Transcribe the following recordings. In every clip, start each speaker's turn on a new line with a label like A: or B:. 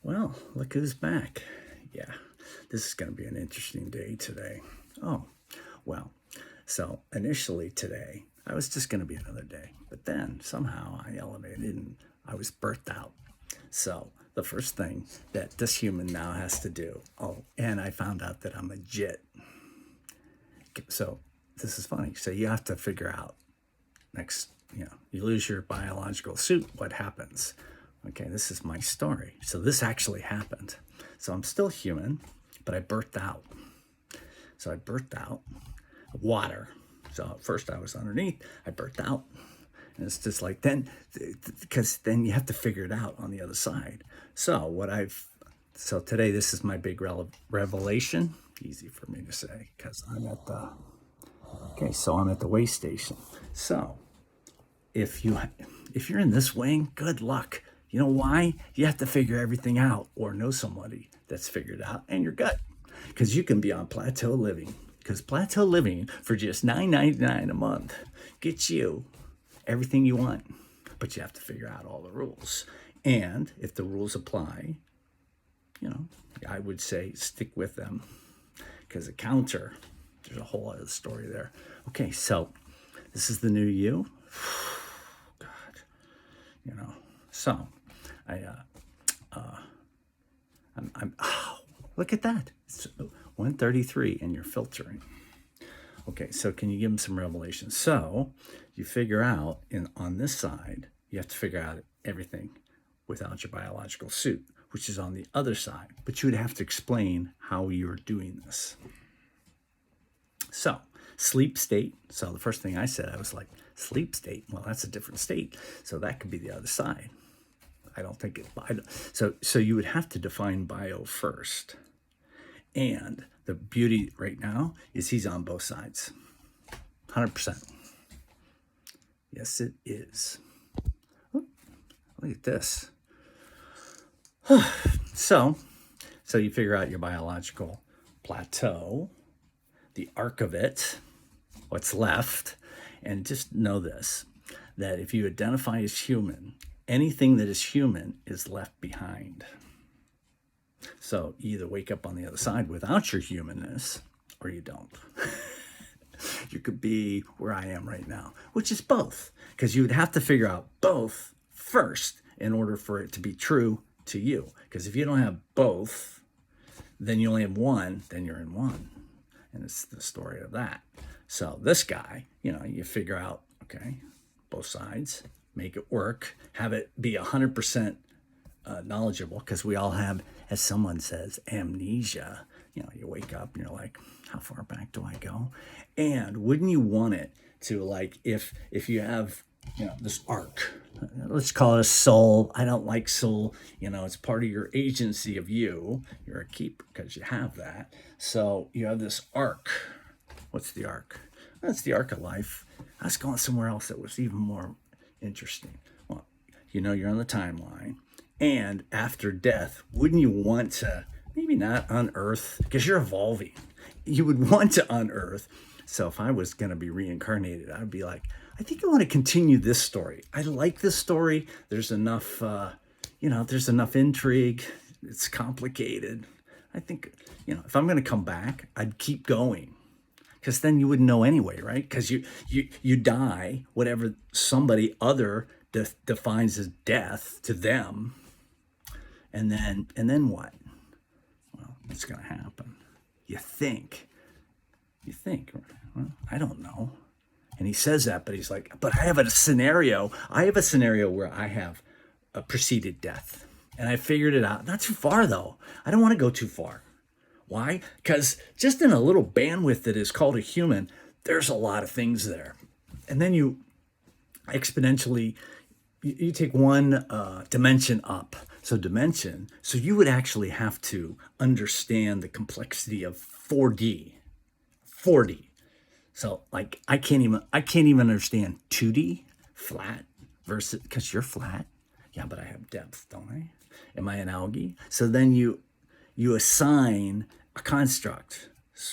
A: Well, look who's back. Yeah, this is going to be an interesting day today. Oh, well, so initially today, I was just going to be another day, but then somehow I elevated and I was birthed out. So the first thing that this human now has to do, oh, and I found out that I'm a GIT. So this is funny. So you have to figure out next, you lose your biological suit, what happens? Okay, this is my story. So this actually happened. So I'm still human, but I birthed out. So I birthed out water. So at first I was underneath, I birthed out. And it's just like then, because then you have to figure it out on the other side. So today this is my big revelation. Easy for me to say because I'm at the way station. So if you're in this wing, good luck. You know why? You have to figure everything out or know somebody that's figured out and you're good. Because you can be on plateau living. Because plateau living for just $9.99 a month gets you everything you want. But you have to figure out all the rules. And if the rules apply, I would say stick with them. Because a counter, there's a whole other story there. Okay, so this is the new you. God, so look at that. It's 133 and you're filtering. Okay, so can you give them some revelation? So you figure out on this side, you have to figure out everything without your biological suit, which is on the other side. But you would have to explain how you're doing this. So sleep state. So the first thing I said, I was like, sleep state. Well, that's a different state. So that could be the other side. I don't think so you would have to define bio first. And the beauty right now is he's on both sides. 100%. Yes, it is. Look at this. So you figure out your biological plateau, the arc of it, what's left, and just know this, that if you identify as human, anything that is human is left behind. So you either wake up on the other side without your humanness or you don't. You could be where I am right now, which is both, because you would have to figure out both first in order for it to be true to you. Because if you don't have both, then you only have one, then you're in one. And it's the story of that. So this guy, you figure out, okay, both sides, make it work, have it be 100% knowledgeable, because we all have, as someone says, amnesia. You wake up and you're like, how far back do I go? And wouldn't you want it to, like, if you have, this arc, let's call it a soul. I don't like soul. It's part of your agency of you. You're a keeper because you have that. So you have this arc. What's the arc? That's the arc of life. I was going somewhere else that was even more interesting. Well, you're on the timeline. And after death, wouldn't you want to maybe not unearth, because you're evolving. You would want to unearth. So if I was going to be reincarnated, I'd be like, I think I want to continue this story. I like this story. There's enough, there's enough intrigue. It's complicated. I think, if I'm going to come back, I'd keep going. Because then you wouldn't know anyway, right? Because you die, whatever somebody other defines as death to them. And then what? Well, it's going to happen. You think, well, I don't know. And he says that, but he's like, but I have a scenario. Where I have a preceded death. And I figured it out. Not too far, though. I don't want to go too far. Why? Because just in a little bandwidth that is called a human, there's a lot of things there. And then you exponentially, you take one dimension up. So you would actually have to understand the complexity of 4D. So like I can't even understand 2D flat versus, because you're flat. Yeah, but I have depth, don't I? Am I an algae? So then you assign a construct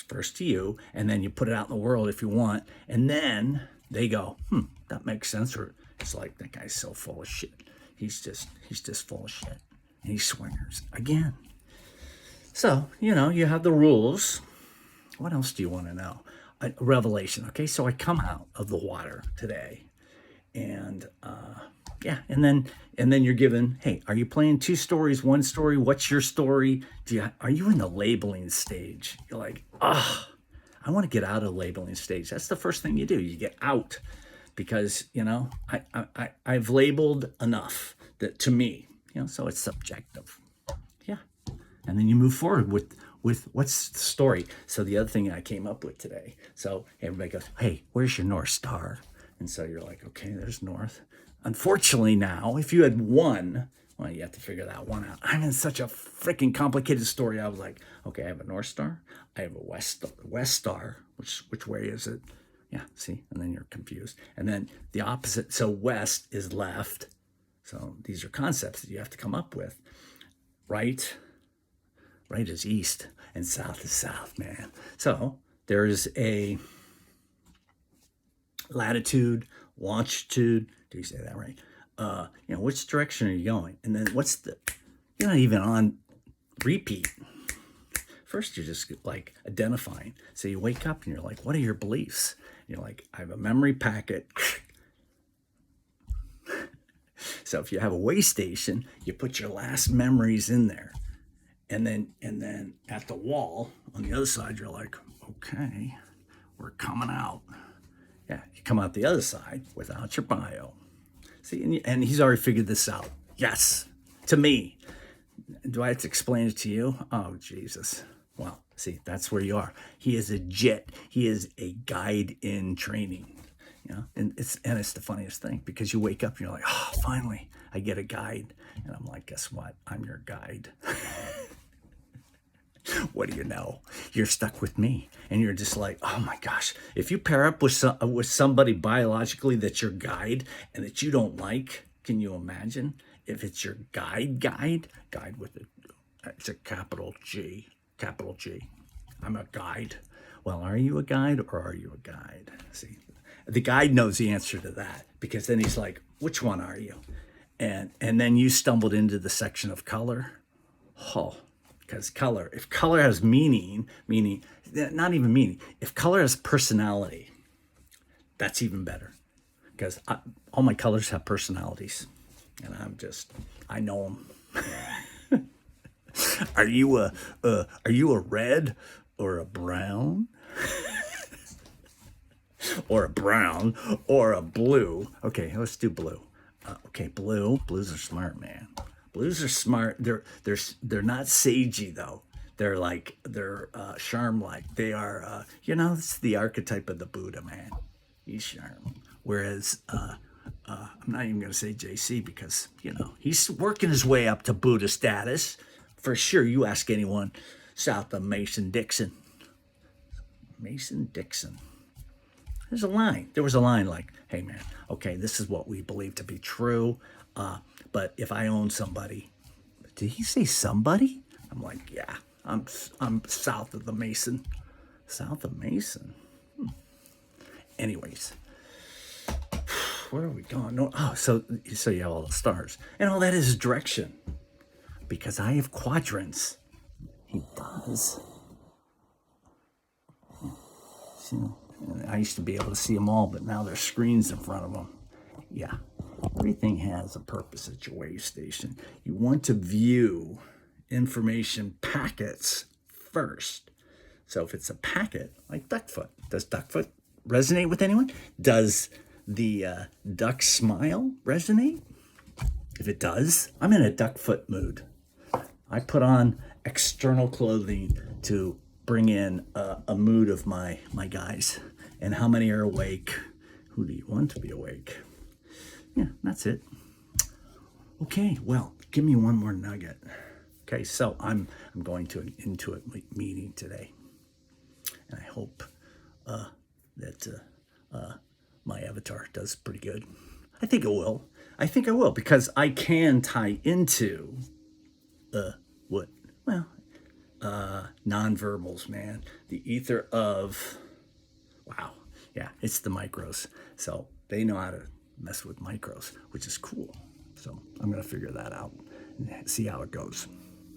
A: first to you, and then you put it out in the world if you want, and then they go, that makes sense. Or it's like, that guy's so full of shit. He's just full of shit. and he swimmers again. So, you know, you have the rules. What else do you want to know? Revelation. Okay, so I come out of the water today, and yeah, and then you're given, hey, are you playing 2 stories, 1 story? What's your story? Are you in the labeling stage? You're like, I want to get out of the labeling stage. That's the first thing you do. You get out, because you know I've labeled enough that to me, you know, so it's subjective. Yeah, and then you move forward with what's the story. So the other thing I came up with today. So everybody goes, hey, where's your North Star? And so you're like, okay, there's North. Unfortunately now, if you had one, well, you have to figure that one out. I'm in such a freaking complicated story. I was like, okay, I have a North Star. I have a West Star. Which way is it? Yeah, see? And then you're confused. And then the opposite. So West is left. So these are concepts that you have to come up with. Right is east, and south is south, man. So there's a latitude, longitude. Do you say that right? You know, which direction are you going? And then you're not even on repeat. First, you're just like identifying. So you wake up and you're like, what are your beliefs? And you're like, I have a memory packet. So if you have a way station, you put your last memories in there. And then at the wall on the other side, you're like, okay, we're coming out. Yeah, you come out the other side without your bio. See, and he's already figured this out. Yes, to me. Do I have to explain it to you? Oh, Jesus. Well, see, that's where you are. He is a JIT. He is a guide in training. You know, and it's the funniest thing, because you wake up and you're like, oh, finally, I get a guide. And I'm like, guess what? I'm your guide. What do you know? You're stuck with me, and you're just like, oh my gosh. If you pair up with somebody biologically that's your guide and that you don't like, can you imagine if it's your guide with it's a capital G. I'm a guide. Well, are you a guide or are you a guide? See, the guide knows the answer to that, because then he's like, which one are you? And then you stumbled into the section of color. Oh. Because if color has meaning, not even meaning, if color has personality, that's even better. Because all my colors have personalities, and I know them. Are you a red or a brown? Or a brown or a blue? Okay, let's do blue. Okay, blue. Blues are smart, man. Blues are smart. They're not sagey though. They're charm-like. They are, you know, it's the archetype of the Buddha, man. He's charm. Whereas I'm not even going to say JC, because, you know, he's working his way up to Buddha status. For sure, you ask anyone south of Mason-Dixon. Mason-Dixon. There was a line like, hey man, okay, this is what we believe to be true. But if I own somebody, did he say somebody? I'm like, yeah, I'm south of the Mason. South of Mason. Anyways, where are we going? No, so you have all the stars, and all that is direction, because I have quadrants. He does. See, I used to be able to see them all, but now there's screens in front of them. Yeah. Everything has a purpose at your wave station. You want to view information packets first. So if it's a packet, like duckfoot, does duckfoot resonate with anyone? Does the duck smile resonate? If it does, I'm in a duckfoot mood. I put on external clothing to bring in a mood of my guys. And how many are awake? Who do you want to be awake? Yeah, that's it. Okay, well, give me one more nugget. Okay, so I'm going to an Intuit meeting today, and I hope that my avatar does pretty good. I think it will. Because I can tie into nonverbals, man. The ether of, wow, yeah, it's the micros. So they know how to mess with micros, which is cool. So I'm going to figure that out. See how it goes.